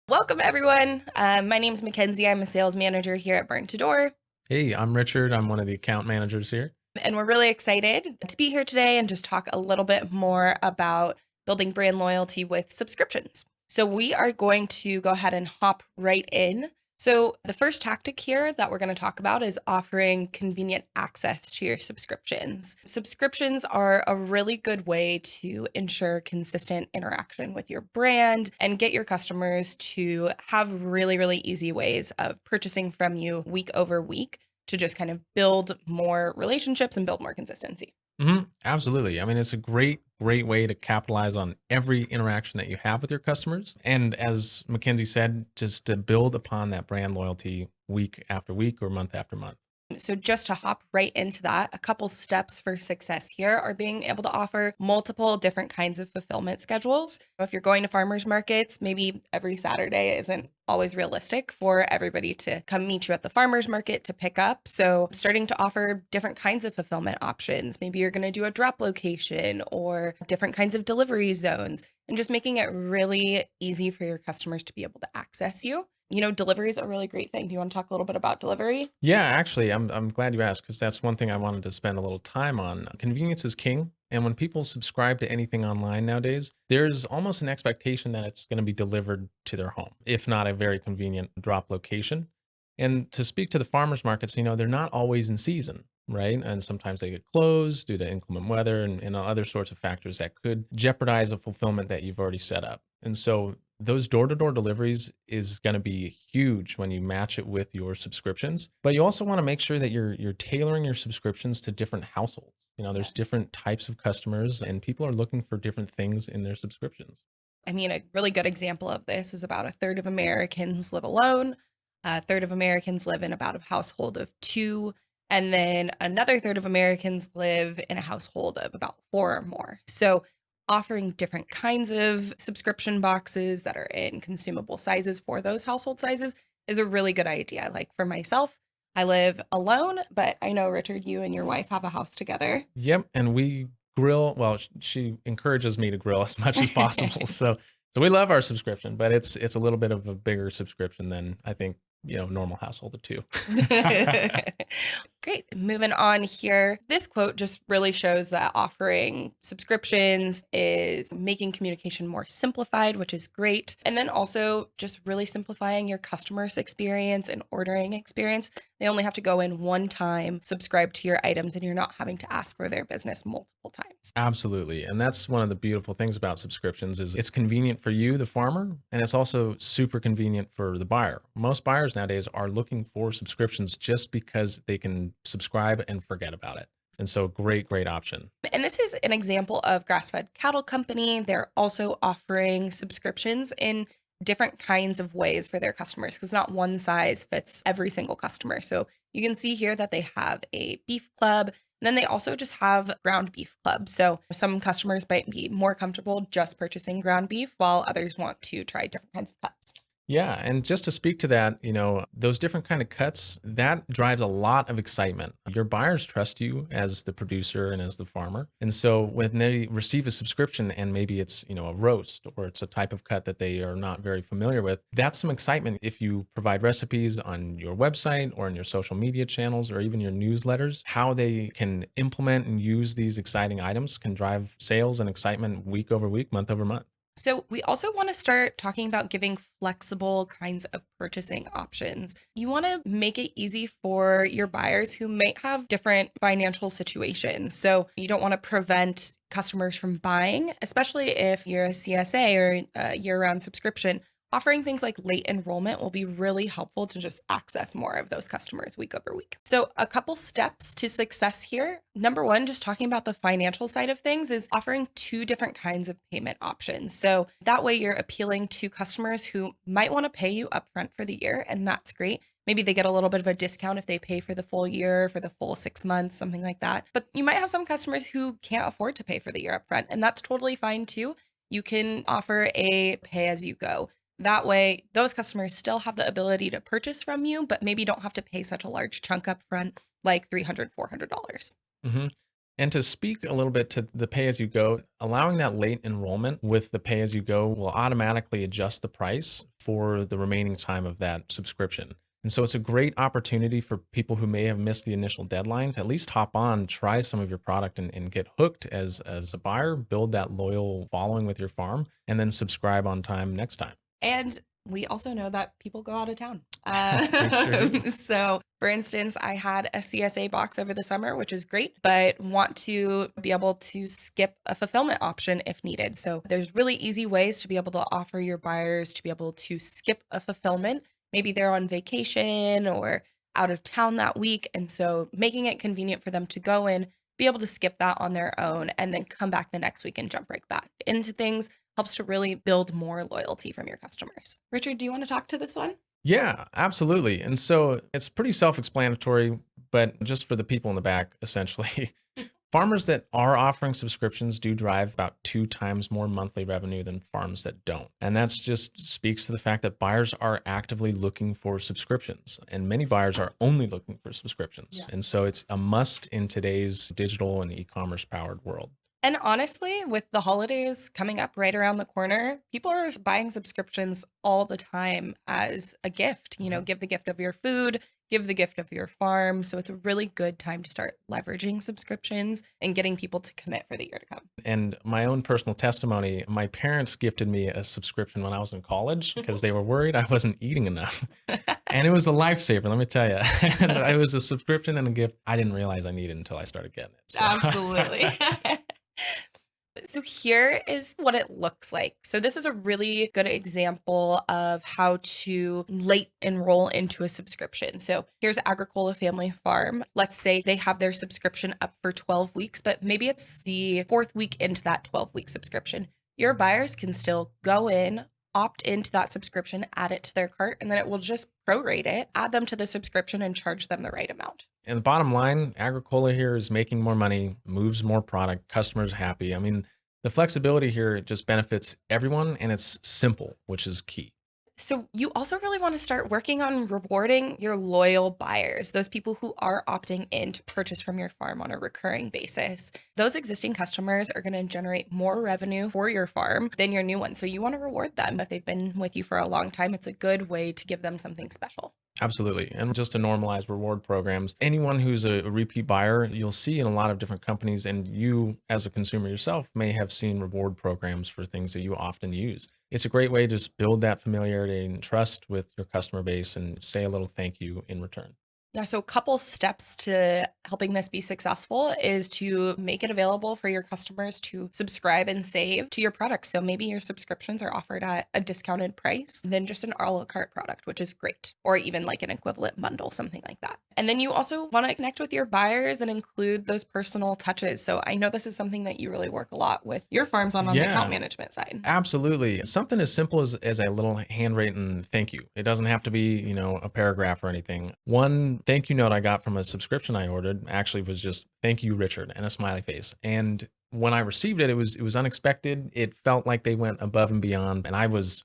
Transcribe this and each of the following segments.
Welcome, everyone. My name is Mackenzie. I'm a sales manager here at Burn to Door, Hey, I'm Richard. I'm one of the account managers here. and we're really excited to be here today and just talk a little bit more about building brand loyalty with subscriptions. So, we are going to go ahead and hop right in. So, the first tactic here that we're going to talk about is offering convenient access to your subscriptions. Subscriptions are a really good way to ensure consistent interaction with your brand and get your customers to have really, really easy ways of purchasing from you week over week to just kind of build more relationships and build more consistency. Absolutely. I mean, it's a great way to capitalize on every interaction that you have with your customers. And as Mackenzie said, just to build upon that brand loyalty week after week or month after month. So, just to hop right into that, a couple steps for success here are being able to offer multiple different kinds of fulfillment schedules. If you're going to farmers markets, maybe every Saturday isn't always realistic for everybody to come meet you at the farmers market to pick up. So, starting to offer different kinds of fulfillment options. Maybe you're going to do a drop location or different kinds of delivery zones, and just making it really easy for your customers to be able to access you. Delivery is a really great thing. Do you want to talk a little bit about delivery? Yeah, actually, I'm glad you asked because that's one thing I wanted to spend a little time on. Convenience is king. And when people subscribe to anything online nowadays, there's almost an expectation that it's going to be delivered to their home, if not a very convenient drop location. And to speak to the farmers markets, they're not always in season, right? And sometimes they get closed due to inclement weather and other sorts of factors that could jeopardize a fulfillment that you've already set up. And so those door-to-door deliveries is going to be huge when you match it with your subscriptions. But you also want to make sure that you're tailoring your subscriptions to different households. There's Yes. different types of customers and people are looking for different things in their subscriptions. I mean, a really good example of this is about a third of Americans live alone. A third of Americans live in about a household of two. And then another third of Americans live in a household of about four or more. So, offering different kinds of subscription boxes that are in consumable sizes for those household sizes is a really good idea. Like for myself, I live alone, but I know, Richard, you and your wife have a house together. Yep, and we grill. Well, she encourages me to grill as much as possible. So we love our subscription, but it's a little bit of a bigger subscription than I think normal household of two. Great. Moving on here. This quote just really shows that offering subscriptions is making communication more simplified, which is great. And then also just really simplifying your customer's experience and ordering experience. They only have to go in one time, subscribe to your items, and you're not having to ask for their business multiple times. Absolutely. And that's one of the beautiful things about subscriptions is it's convenient for you, the farmer, and it's also super convenient for the buyer. Most buyers nowadays are looking for subscriptions just because they can subscribe and forget about it. And so great option. And this is an example of grass-fed cattle company. They're also offering subscriptions in different kinds of ways for their customers because not one size fits every single customer. So you can see here that they have a beef club. And then they also just have ground beef club. So some customers might be more comfortable just purchasing ground beef, while others want to try different kinds of cuts. Yeah, and just to speak to that, those different kind of cuts, that drives a lot of excitement. Your buyers trust you as the producer and as the farmer. And so when they receive a subscription and maybe it's, a roast or it's a type of cut that they are not very familiar with, that's some excitement if you provide recipes on your website or in your social media channels or even your newsletters. How they can implement and use these exciting items can drive sales and excitement week over week, month over month. So, we also want to start talking about giving flexible kinds of purchasing options. You want to make it easy for your buyers who might have different financial situations. So, you don't want to prevent customers from buying, especially if you're a CSA or a year round subscription. Offering things like late enrollment will be really helpful to just access more of those customers week over week. So, a couple steps to success here. Number one, just talking about the financial side of things, is offering two different kinds of payment options. So, that way you're appealing to customers who might want to pay you upfront for the year, and that's great. Maybe they get a little bit of a discount if they pay for the full year, for the full 6 months, something like that. But you might have some customers who can't afford to pay for the year upfront, and that's totally fine too. You can offer a pay as you go. That way, those customers still have the ability to purchase from you, but maybe don't have to pay such a large chunk up front, like $300, $400. Mhm. And to speak a little bit to the pay as you go, allowing that late enrollment with the pay as you go will automatically adjust the price for the remaining time of that subscription. And so it's a great opportunity for people who may have missed the initial deadline to at least hop on, try some of your product and get hooked as a buyer, build that loyal following with your farm, and then subscribe on time next time. And we also know that people go out of town. They sure do. So, for instance, I had a CSA box over the summer, which is great, but want to be able to skip a fulfillment option if needed. So, there's really easy ways to be able to offer your buyers to be able to skip a fulfillment. Maybe they're on vacation or out of town that week. And so, making it convenient for them to go in, be able to skip that on their own, and then come back the next week and jump right back into things helps to really build more loyalty from your customers. Richard, do you want to talk to this one? Yeah, absolutely. And so it's pretty self explanatory, but just for the people in the back, essentially, farmers that are offering subscriptions do drive about 2 times more monthly revenue than farms that don't. And that's just speaks to the fact that buyers are actively looking for subscriptions, and many buyers are only looking for subscriptions. Yeah. And so it's a must in today's digital and e-commerce powered world. And honestly, with the holidays coming up right around the corner, people are buying subscriptions all the time as a gift. Give the gift of your food, give the gift of your farm. So it's a really good time to start leveraging subscriptions and getting people to commit for the year to come. And my own personal testimony, my parents gifted me a subscription when I was in college because they were worried I wasn't eating enough. And it was a lifesaver, let me tell you. And it was a subscription and a gift I didn't realize I needed until I started getting it. So. Absolutely. So here is what it looks like. So this is a really good example of how to late enroll into a subscription. So here's Agricola Family Farm. Let's say they have their subscription up for 12 weeks, but maybe it's the fourth week into that 12-week subscription. Your buyers can still go in, opt into that subscription, add it to their cart, and then it will just prorate it, add them to the subscription, and charge them the right amount. And the bottom line, Agricola here is making more money, moves more product, customers happy. I mean, the flexibility here just benefits everyone, and it's simple, which is key. So you also really want to start working on rewarding your loyal buyers, those people who are opting in to purchase from your farm on a recurring basis. Those existing customers are going to generate more revenue for your farm than your new ones. So you want to reward them. If they've been with you for a long time, it's a good way to give them something special. Absolutely. And just to normalize reward programs, anyone who's a repeat buyer, you'll see in a lot of different companies, and you as a consumer yourself may have seen reward programs for things that you often use. It's a great way to just build that familiarity and trust with your customer base and say a little thank you in return. Yeah, so a couple steps to helping this be successful is to make it available for your customers to subscribe and save to your products. So maybe your subscriptions are offered at a discounted price than just an a la carte product, which is great, or even like an equivalent bundle, something like that. And then you also want to connect with your buyers and include those personal touches. So I know this is something that you really work a lot with your farms on the account management side. Absolutely. Something as simple as a little handwritten thank you. It doesn't have to be, a paragraph or anything. One thank you note I got from a subscription I ordered actually was just thank you, Richard, and a smiley face. And when I received it, it was unexpected. It felt like they went above and beyond. And I was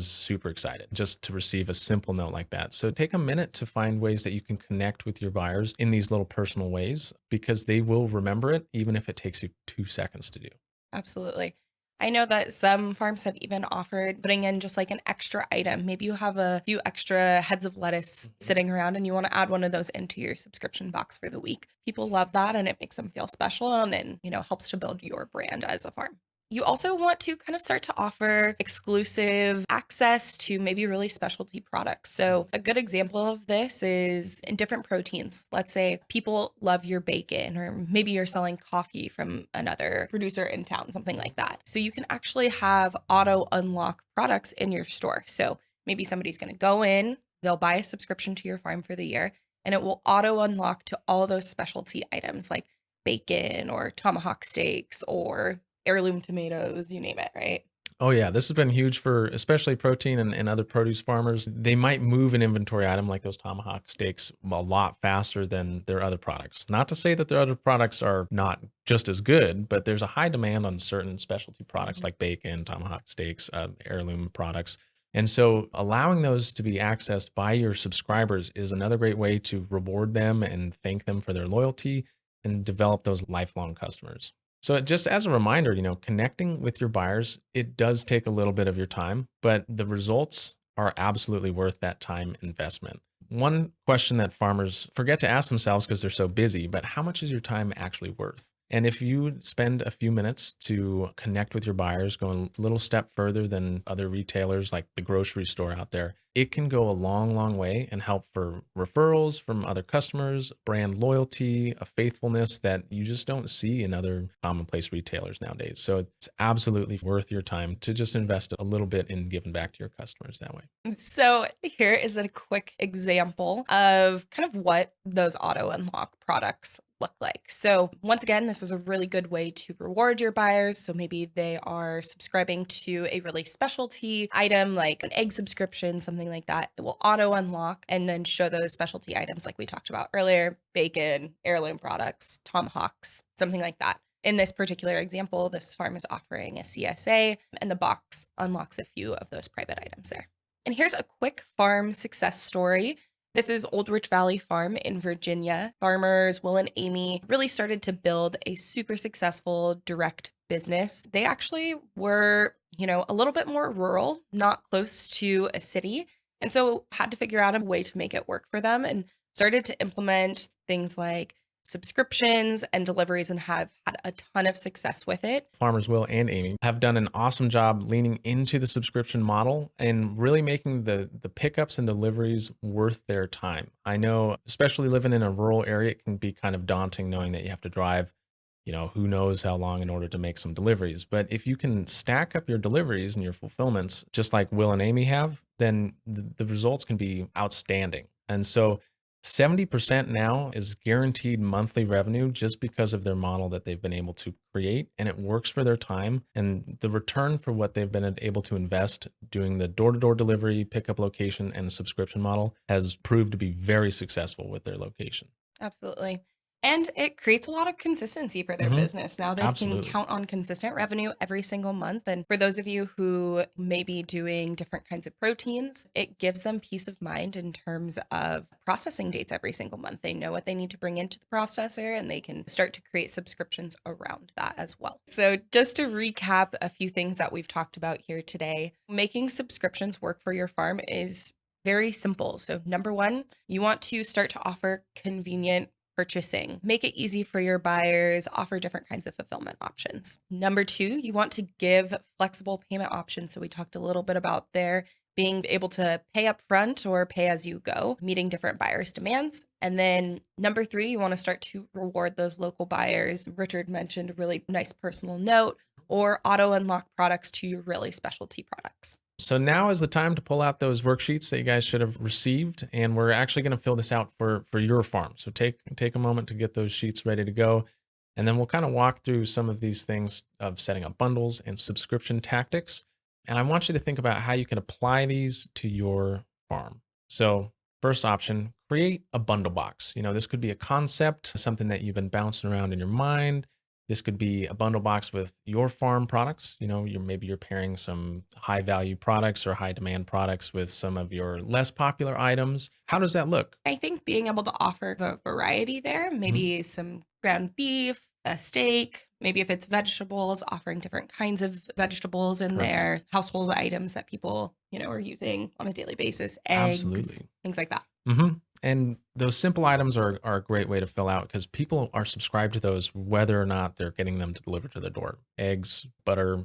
super excited just to receive a simple note like that. So take a minute to find ways that you can connect with your buyers in these little personal ways, because they will remember it, even if it takes you 2 seconds to do. Absolutely. I know that some farms have even offered putting in just like an extra item. Maybe you have a few extra heads of lettuce sitting around and you want to add one of those into your subscription box for the week. People love that, and it makes them feel special and helps to build your brand as a farm. You also want to kind of start to offer exclusive access to maybe really specialty products. So a good example of this is in different proteins. Let's say people love your bacon, or maybe you're selling coffee from another producer in town, something like that. So you can actually have auto unlock products in your store. So maybe somebody's going to go in, they'll buy a subscription to your farm for the year, and it will auto unlock to all those specialty items like bacon or tomahawk steaks or heirloom tomatoes, you name it, right? Oh yeah, this has been huge for especially protein and other produce farmers. They might move an inventory item like those tomahawk steaks a lot faster than their other products. Not to say that their other products are not just as good, but there's a high demand on certain specialty products like bacon, tomahawk steaks, heirloom products. And so allowing those to be accessed by your subscribers is another great way to reward them and thank them for their loyalty. and develop those lifelong customers. So just as a reminder, connecting with your buyers, it does take a little bit of your time, but the results are absolutely worth that time investment. One question that farmers forget to ask themselves because they're so busy, but how much is your time actually worth? And if you spend a few minutes to connect with your buyers, go a little step further than other retailers like the grocery store out there, it can go a long, long way and help for referrals from other customers, brand loyalty, a faithfulness that you just don't see in other commonplace retailers nowadays. So it's absolutely worth your time to just invest a little bit in giving back to your customers that way. So here is a quick example of kind of what those auto unlock products look like. So once again, this is a really good way to reward your buyers. So maybe they are subscribing to a really specialty item like an egg subscription, something like that. It will auto unlock and then show those specialty items like we talked about earlier, bacon, heirloom products, tomahawks, something like that. In this particular example, this farm is offering a CSA and the box unlocks a few of those private items there. And here's a quick farm success story. This is Old Rich Valley Farm in Virginia. Farmers Will and Amy really started to build a super successful direct business. They actually were, a little bit more rural, not close to a city, and so had to figure out a way to make it work for them and started to implement things like subscriptions and deliveries and have had a ton of success with it. Farmers Will and Amy have done an awesome job leaning into the subscription model and really making the pickups and deliveries worth their time. I know, especially living in a rural area, it can be kind of daunting knowing that you have to drive, who knows how long in order to make some deliveries. But if you can stack up your deliveries and your fulfillments, just like Will and Amy have, then the results can be outstanding. And so 70% now is guaranteed monthly revenue just because of their model that they've been able to create, and it works for their time. And the return for what they've been able to invest doing the door-to-door delivery, pickup location, and the subscription model has proved to be very successful with their location. Absolutely. And it creates a lot of consistency for their business. Now they can Absolutely. count on consistent revenue every single month. And for those of you who may be doing different kinds of proteins, it gives them peace of mind in terms of processing dates every single month. They know what they need to bring into the processor and they can start to create subscriptions around that as well. So just to recap a few things that we've talked about here today, making subscriptions work for your farm is very simple. So number one, you want to start to offer convenient purchasing. Make it easy for your buyers, offer different kinds of fulfillment options. Number two, you want to give flexible payment options. So we talked a little bit about there being able to pay up front or pay as you go, meeting different buyers' demands. And then number three, you want to start to reward those local buyers. Richard mentioned a really nice personal note or auto unlock products to your really specialty products. So now is the time to pull out those worksheets that you guys should have received, and we're actually going to fill this out for your farm. So take a moment to get those sheets ready to go, and then we'll kind of walk through some of these things of setting up bundles and subscription tactics. And I want you to think about how you can apply these to your farm. So first option, create a bundle box. This could be a concept, something that you've been bouncing around in your mind. This could be a bundle box with your farm products. Maybe you're pairing some high value products or high demand products with some of your less popular items. How does that look? I think being able to offer the variety there, maybe some ground beef, a steak, maybe if it's vegetables, offering different kinds of vegetables in there, Perfect. household items that people, are using on a daily basis, eggs, Absolutely. things like that. And those simple items are a great way to fill out because people are subscribed to those whether or not they're getting them to deliver to their door. Eggs, butter,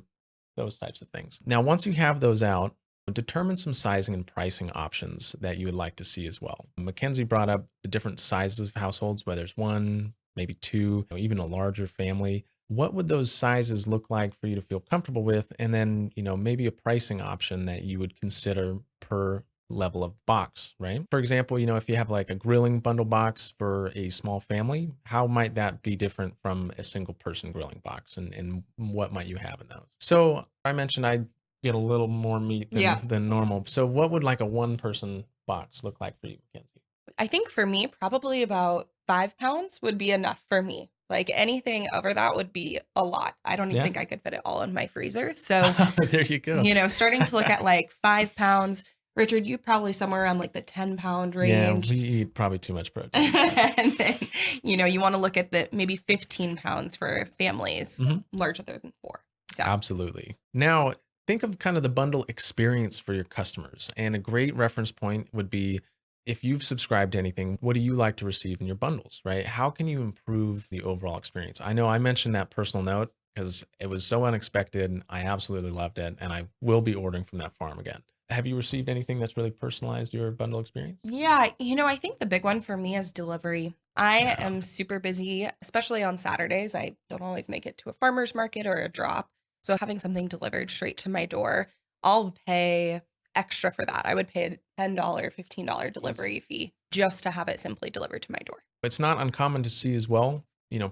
those types of things. Now, once you have those out, determine some sizing and pricing options that you would like to see as well. Mackenzie brought up the different sizes of households, whether it's one, maybe two, even a larger family. What would those sizes look like for you to feel comfortable with? And then, maybe a pricing option that you would consider per level of box, right? For example, if you have like a grilling bundle box for a small family, how might that be different from a single person grilling box and what might you have in those? So I mentioned I get a little more meat than normal. So what would like a one person box look like for you, Mackenzie? I think for me, probably about 5 pounds would be enough for me. Like anything over that would be a lot. I don't even Yeah. think I could fit it all in my freezer. So, There you go. starting to look at like 5 pounds, Richard, you probably somewhere around like the 10-pound Yeah, range. we eat probably too much protein. And then, you want to look at the maybe 15 pounds for families Mhm. larger than 4. So, Absolutely. Now, think of kind of the bundle experience for your customers. And a great reference point would be if you've subscribed to anything, what do you like to receive in your bundles, right? How can you improve the overall experience? I know I mentioned that personal note because it was so unexpected. I absolutely loved it. And I will be ordering from that farm again. Have you received anything that's really personalized your bundle experience? yeah, I think the big one for me is delivery. I am super busy, especially on Saturdays. I don't always make it to a farmer's market or a drop. So having something delivered straight to my door, I'll pay extra for that. I would pay a $10, $15 Yes. delivery fee just to have it simply delivered to my door. It's not uncommon to see as well.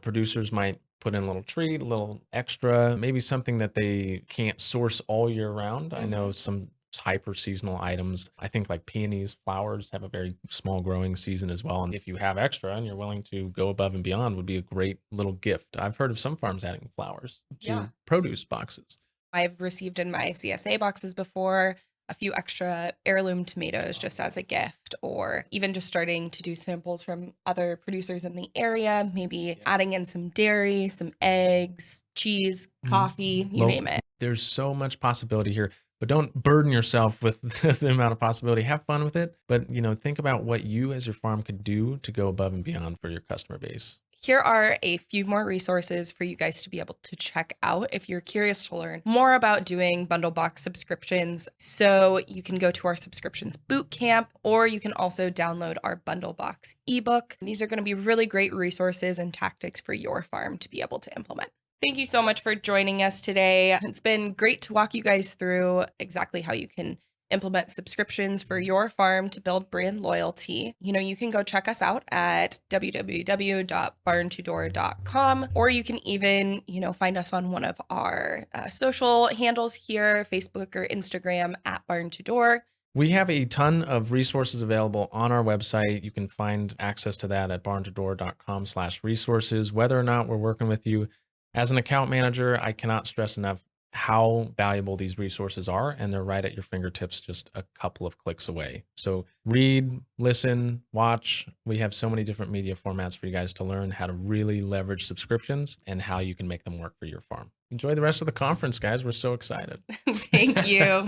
Producers might put in a little treat, a little extra, maybe something that they can't source all year round. I know Mhm. some hyper seasonal items. I think like peonies, flowers have a very small growing season as well. And if you have extra and you're willing to go above and beyond, would be a great little gift. I've heard of some farms adding flowers Yeah. to produce boxes. I've received in my CSA boxes before a few extra heirloom tomatoes just as a gift, or even just starting to do samples from other producers in the area, maybe adding in some dairy, some eggs, cheese, Mhm. coffee, you name it. There's so much possibility here, but don't burden yourself with the amount of possibility. Have fun with it, but think about what you as your farm could do to go above and beyond for your customer base. Here are a few more resources for you guys to be able to check out if you're curious to learn more about doing bundle box subscriptions. So you can go to our subscriptions boot camp, or you can also download our bundle box ebook. These are going to be really great resources and tactics for your farm to be able to implement. Thank you so much for joining us today. It's been great to walk you guys through exactly how you can implement subscriptions for your farm to build brand loyalty. You can go check us out at www.barn2door.com, or you can even, find us on one of our social handles here, Facebook or Instagram at Barn2Door. We have a ton of resources available on our website. You can find access to that at barn2door.com/resources. Whether or not we're working with you as an account manager, I cannot stress enough how valuable these resources are, and they're right at your fingertips, just a couple of clicks away. So read, listen, watch. We have so many different media formats for you guys to learn how to really leverage subscriptions and how you can make them work for your farm. Enjoy the rest of the conference, guys. We're so excited. Thank you.